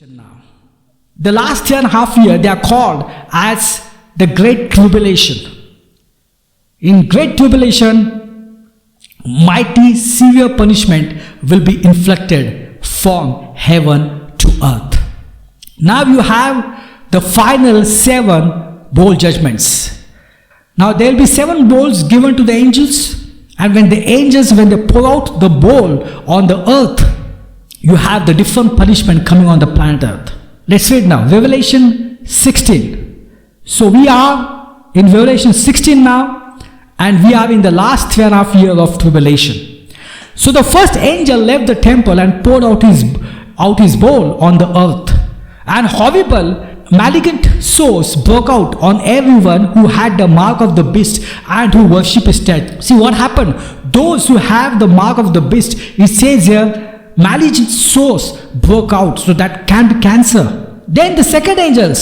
Now, the last 3.5 years, they are called as the Great Tribulation. In Great Tribulation, mighty severe punishment will be inflicted from heaven to earth. Now you have the final 7 bowl judgments. Now there will be 7 bowls given to the angels, and when they pour out the bowl on the earth, you have the different punishment coming on the planet earth. Let's read now, Revelation 16. So we are in Revelation 16 now, and we are in the last 3.5 years of tribulation. So the first angel left the temple and poured out his bowl on the earth, and horrible malignant sores broke out on everyone who had the mark of the beast and who worship his dead. See what happened? Those who have the mark of the beast, it says here, malignant sores broke out, so that can be cancer. Then the second angel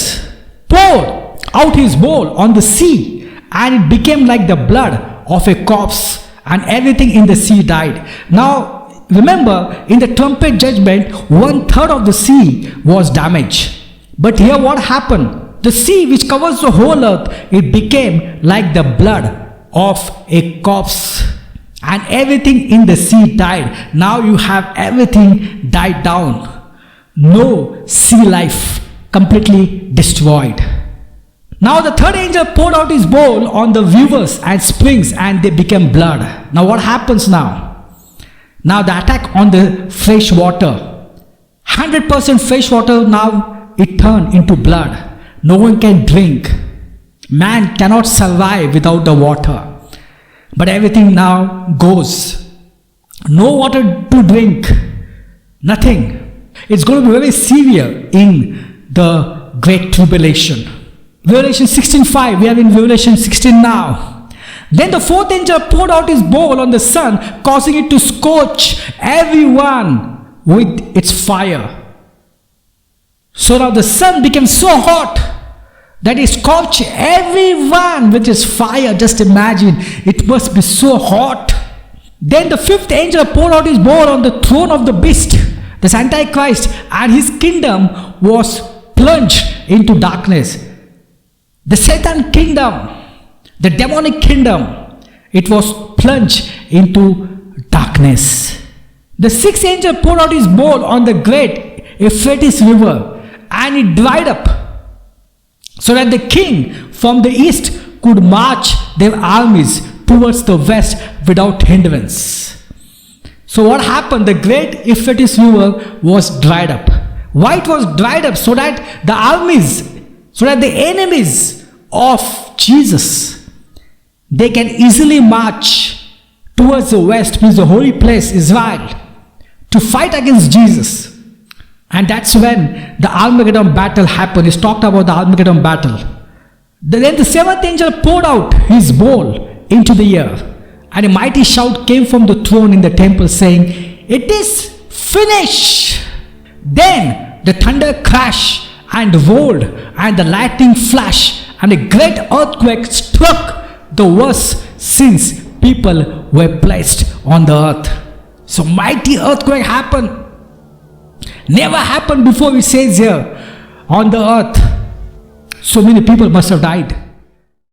poured out his bowl on the sea, and it became like the blood of a corpse, and everything in the sea died. Now remember, in the trumpet judgment, 1/3 of the sea was damaged. But here what happened? The sea which covers the whole earth, it became like the blood of a corpse, and everything in the sea died. Now you have everything died down. No sea life, completely destroyed. Now the third angel poured out his bowl on the rivers and springs, and they became blood. Now what happens now? Now the attack on the fresh water. 100% fresh water, now it turned into blood. No one can drink. Man cannot survive without the water. But everything now goes. No water to drink. Nothing. It's going to be very severe in the Great Tribulation. Revelation 16:5. We are in Revelation 16 now. Then the fourth angel poured out his bowl on the sun, causing it to scorch everyone with its fire. So now the sun became so hot that it scorched everyone with his fire. Just imagine, it must be so hot. Then the fifth angel poured out his bowl on the throne of the beast, this Antichrist, and his kingdom was plunged into darkness. The Satan kingdom, the demonic kingdom, it was plunged into darkness. The sixth angel poured out his bowl on the great Euphrates river, and it dried up, so that the king from the east could march their armies towards the west without hindrance. So what happened? The great Euphrates river was dried up. Why it was dried up? So that the armies, so that the enemies of Jesus, they can easily march towards the west, means the holy place Israel, to fight against Jesus. And that's when the Armageddon battle happened. It's talked about the Armageddon battle. Then the seventh angel poured out his bowl into the air, and a mighty shout came from the throne in the temple saying, "It is finished." Then the thunder crashed and rolled, and the lightning flashed, and a great earthquake struck the worst since people were placed on the earth. So mighty earthquake happened. Never happened before, it says here, on the earth. So many people must have died.